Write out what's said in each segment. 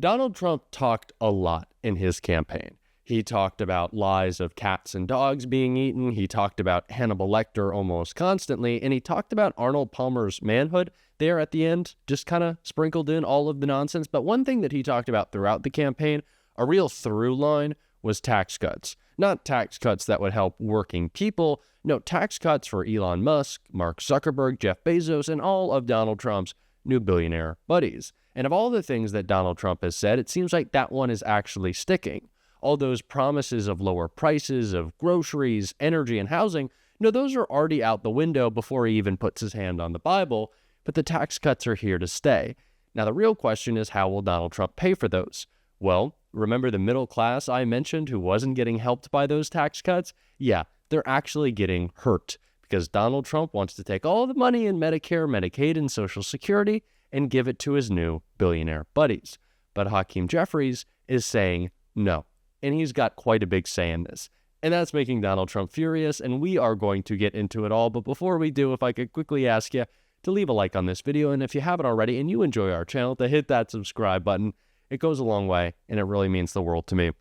Donald Trump talked a lot in his campaign. He talked about lies of cats and dogs being eaten. He talked about Hannibal Lecter almost constantly. And he talked about Arnold Palmer's manhood there at the end, just kind of sprinkled in all of the nonsense. But one thing that he talked about throughout the campaign, a real through line, was tax cuts. Not tax cuts that would help working people. No, tax cuts for Elon Musk, Mark Zuckerberg, Jeff Bezos, and all of Donald Trump's new billionaire buddies. And of all the things that Donald Trump has said, it seems like that one is actually sticking. All those promises of lower prices of groceries, energy, and housing, those are already out the window before he even puts his hand on the Bible, but the tax cuts are here to stay. Now, the real question is, how will Donald Trump pay for those? Well, remember the middle class I mentioned who wasn't getting helped by those tax cuts? Yeah, they're actually getting hurt because Donald Trump wants to take all the money in Medicare, Medicaid, and Social Security and give it to his new billionaire buddies. But Hakeem Jeffries is saying no, and he's got quite a big say in this. And that's making Donald Trump furious, and we are going to get into it all. But before we do, if I could quickly ask you to leave a like on this video, and if you haven't already and you enjoy our channel, to hit that subscribe button. It goes a long way, and it really means the world to me.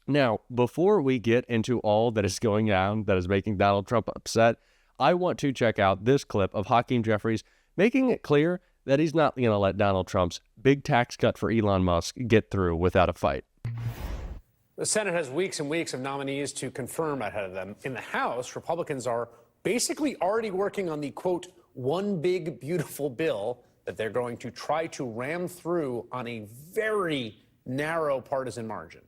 Now, before we get into all that is going down that is making Donald Trump upset, I want to check out this clip of Hakeem Jeffries making it clear that he's not going to let Donald Trump's big tax cut for Elon Musk get through without a fight. The Senate has weeks and weeks of nominees to confirm ahead of them. In the House, Republicans are basically already working on the, quote, one big beautiful bill that they're going to try to ram through on a very narrow partisan margin.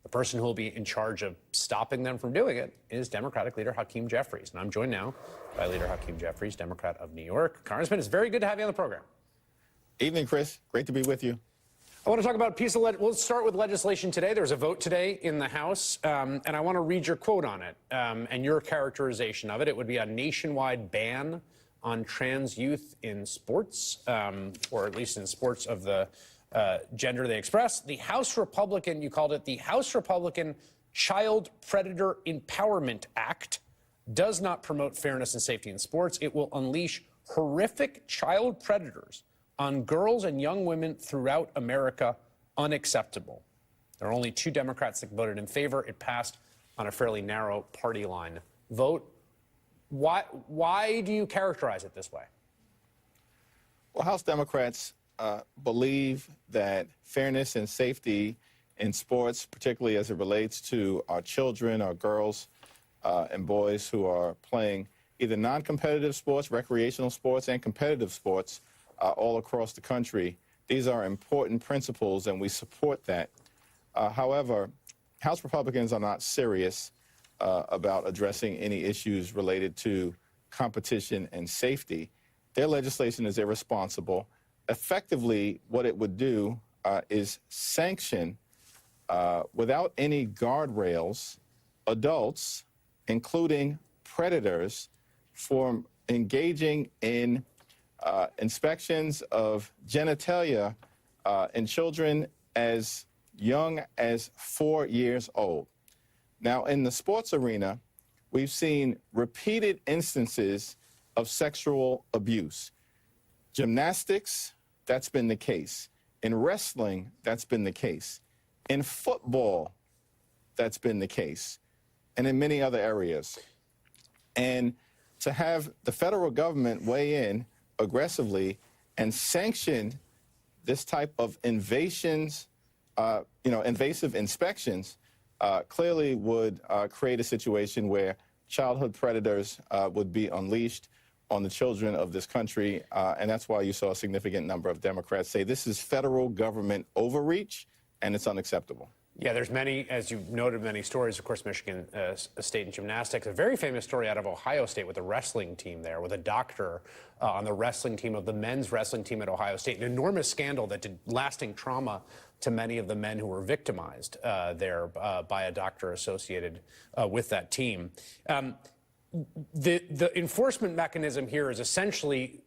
The person who will be in charge of stopping them from doing it is Democratic leader Hakeem Jeffries. And I'm joined now by Leader Hakeem Jeffries, Democrat of New York. Congressman, it's very good to have you on the program. Evening, Chris. Great to be with you. I want to talk about a piece of we'll start with legislation today. There's a vote today in the House, and I want to read your quote on it and your characterization of it. It would be a nationwide ban on trans youth in sports, or at least in sports of the gender they express. The House Republican, you called it the House Republican Child Predator Empowerment Act, does not promote fairness and safety in sports. It will unleash horrific child predators on girls and young women throughout America. Unacceptable. There are only 2 Democrats that voted in favor. It passed on a fairly narrow party line vote. Why do you characterize it this way? Well, House Democrats believe that fairness and safety in sports, particularly as it relates to our children, our girls and boys who are playing either non-competitive sports, recreational sports, and competitive sports all across the country. These are important principles, and we support that. However, House Republicans are not serious about addressing any issues related to competition and safety. Their legislation is irresponsible. Effectively, what it would do is sanction, without any guardrails, adults, including predators, for engaging in inspections of genitalia in children as young as 4 years old. Now, in the sports arena, we've seen repeated instances of sexual abuse. Gymnastics, that's been the case. In wrestling, that's been the case. In football, that's been the case. And in many other areas. And to have the federal government weigh in aggressively and sanction this type of invasive inspections clearly would create a situation where childhood predators would be unleashed on the children of this country, and that's why you saw a significant number of Democrats say this is federal government overreach, and it's unacceptable. Yeah, there's many, as you noted, many stories. Of course, Michigan State in gymnastics. A very famous story out of Ohio State with the wrestling team there, with a doctor on the wrestling team of the men's wrestling team at Ohio State. An enormous scandal that did lasting trauma to many of the men who were victimized there by a doctor associated with that team. The enforcement mechanism here is essentially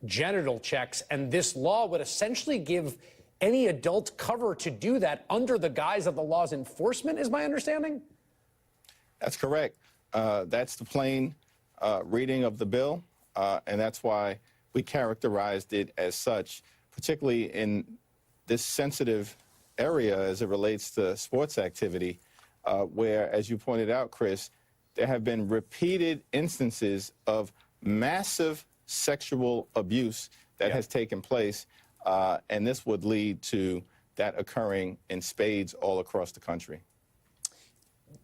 genital checks, and this law would essentially give any adult cover to do that under the guise of the law's enforcement, is my understanding? That's correct. That's the plain reading of the bill, and that's why we characterized it as such, particularly in this sensitive area as it relates to sports activity, where, as you pointed out, Chris, there have been repeated instances of massive sexual abuse that has taken place, and this would lead to that occurring in spades all across the country.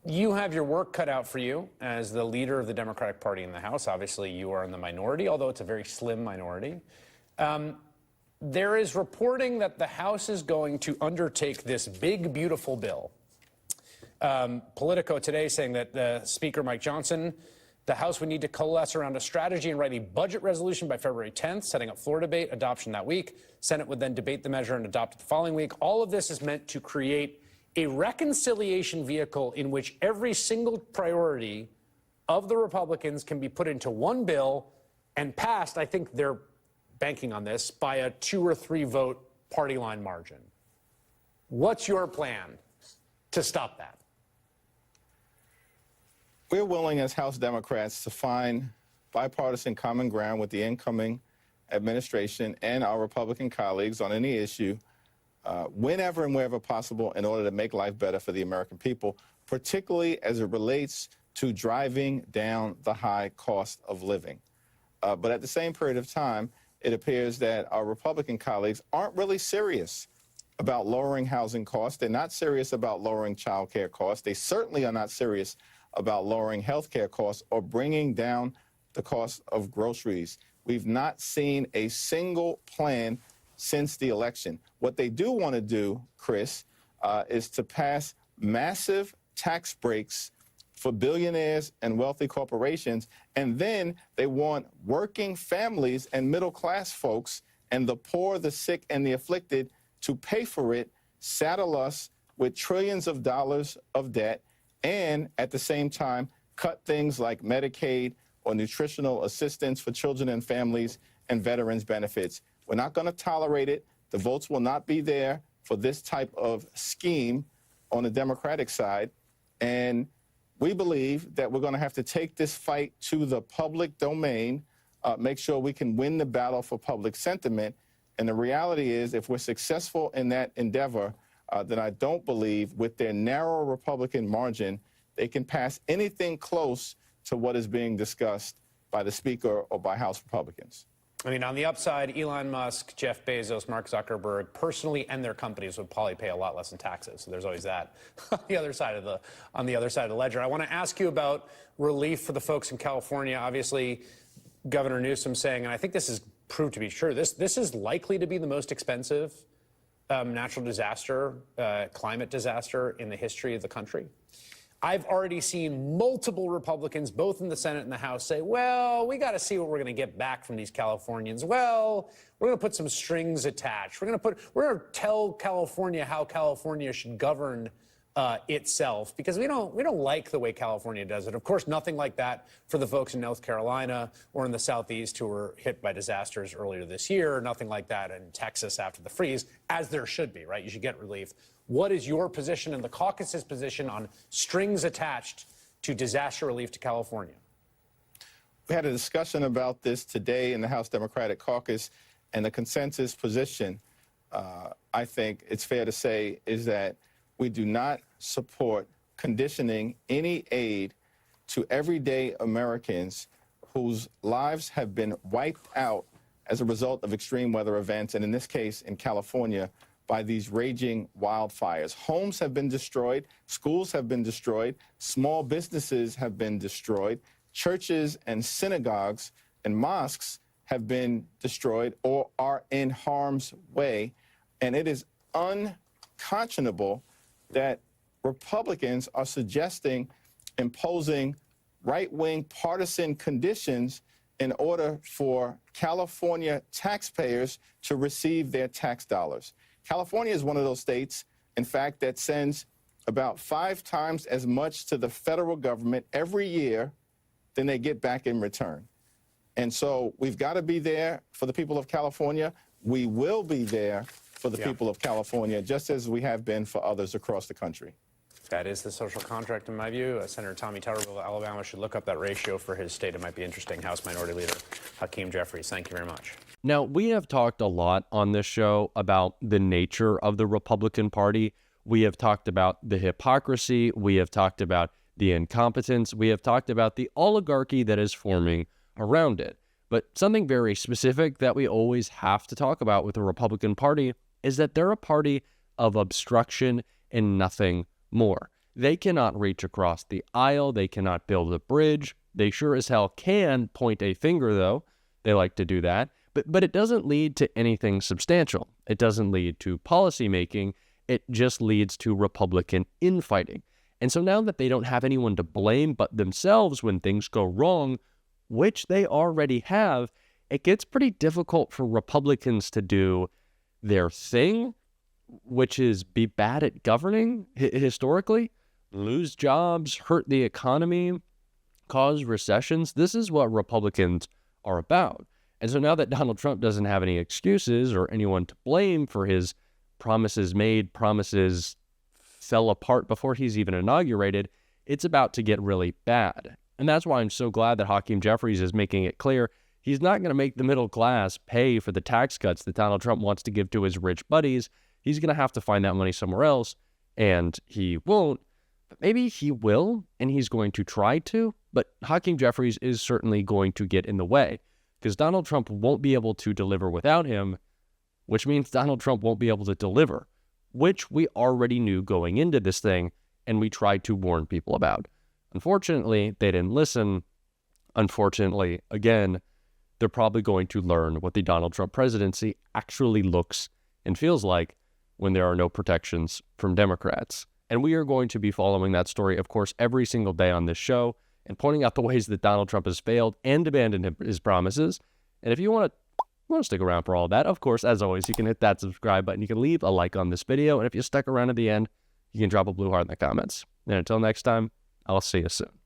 You have your work cut out for you as the leader of the Democratic Party in the House. Obviously, you are in the minority, although it's a very slim minority. There is reporting that the House is going to undertake this big, beautiful bill. Politico today saying that Speaker Mike Johnson, the House would need to coalesce around a strategy and write a budget resolution by February 10th, setting up floor debate, adoption that week. Senate would then debate the measure and adopt it the following week. All of this is meant to create a reconciliation vehicle in which every single priority of the Republicans can be put into one bill and passed. I think they're banking on this by a 2 or 3 vote party line margin. What's your plan to stop that? We're willing as House Democrats to find bipartisan common ground with the incoming administration and our Republican colleagues on any issue whenever and wherever possible in order to make life better for the American people, particularly as it relates to driving down the high cost of living. But at the same period of time, it appears that our Republican colleagues aren't really serious about lowering housing costs. They're not serious about lowering child care costs. They certainly are not serious about lowering health care costs or bringing down the cost of groceries. We've not seen a single plan since the election. What they do want to do, Chris, is to pass massive tax breaks for billionaires and wealthy corporations, and then they want working families and middle-class folks and the poor, the sick, and the afflicted to pay for it, saddle us with trillions of dollars of debt, and at the same time cut things like Medicaid or nutritional assistance for children and families and veterans benefits. We're not going to tolerate it. The votes will not be there for this type of scheme on the Democratic side. And we believe that we're going to have to take this fight to the public domain, make sure we can win the battle for public sentiment. And the reality is, if we're successful in that endeavor, then I don't believe with their narrow Republican margin, they can pass anything close to what is being discussed by the Speaker or by House Republicans. I mean, on the upside, Elon Musk, Jeff Bezos, Mark Zuckerberg, personally and their companies would probably pay a lot less in taxes. So there's always that on the other side of the ledger. I want to ask you about relief for the folks in California. Obviously, Governor Newsom saying, and I think this is proved to be true, this is likely to be the most expensive natural disaster, climate disaster in the history of the country. I've already seen multiple Republicans, both in the Senate and the House, say, well, we got to see what we're going to get back from these Californians. Well, we're going to put some strings attached. We're going to tell California how California should govern itself, because we don't like the way California does it. Of course, nothing like that for the folks in North Carolina or in the Southeast who were hit by disasters earlier this year. Nothing like that in Texas after the freeze, as there should be, right? You should get relief. What is your position and the caucus's position on strings attached to disaster relief to California? We had a discussion about this today in the House Democratic Caucus, and the consensus position, I think it's fair to say, is that we do not support conditioning any aid to everyday Americans whose lives have been wiped out as a result of extreme weather events, and in this case, in California, by these raging wildfires. Homes have been destroyed, schools have been destroyed, small businesses have been destroyed, churches and synagogues and mosques have been destroyed or are in harm's way. And it is unconscionable that Republicans are suggesting imposing right-wing partisan conditions in order for California taxpayers to receive their tax dollars. California is one of those states, in fact, that sends about 5 times as much to the federal government every year than they get back in return. And so we've got to be there for the people of California. We will be there for the people of California, just as we have been for others across the country. That is the social contract, in my view. Senator Tommy Tuberville of Alabama should look up that ratio for his state. It might be interesting. House Minority Leader Hakeem Jeffries, thank you very much. Now, we have talked a lot on this show about the nature of the Republican Party. We have talked about the hypocrisy. We have talked about the incompetence. We have talked about the oligarchy that is forming around it. But something very specific that we always have to talk about with the Republican Party is that they're a party of obstruction and nothing more. They cannot reach across the aisle. They cannot build a bridge. They sure as hell can point a finger, though. They like to do that. But it doesn't lead to anything substantial. It doesn't lead to policy making. It just leads to Republican infighting. And so now that they don't have anyone to blame but themselves when things go wrong, which they already have, it gets pretty difficult for Republicans to do their thing, which is be bad at governing historically, lose jobs, hurt the economy, cause recessions. This is what Republicans are about. And so now that Donald Trump doesn't have any excuses or anyone to blame for his promises made, promises fell apart before he's even inaugurated, it's about to get really bad. And that's why I'm so glad that Hakeem Jeffries is making it clear he's not going to make the middle class pay for the tax cuts that Donald Trump wants to give to his rich buddies. He's going to have to find that money somewhere else, and he won't. But maybe he will, and he's going to try to. But Hakeem Jeffries is certainly going to get in the way, because Donald Trump won't be able to deliver without him, which means Donald Trump won't be able to deliver, which we already knew going into this thing, and we tried to warn people about. Unfortunately, they didn't listen. Unfortunately, again, they're probably going to learn what the Donald Trump presidency actually looks and feels like when there are no protections from Democrats. And we are going to be following that story, of course, every single day on this show and pointing out the ways that Donald Trump has failed and abandoned his promises. And if you want to stick around for all that, of course, as always, you can hit that subscribe button. You can leave a like on this video. And if you stuck around at the end, you can drop a blue heart in the comments. And until next time, I'll see you soon.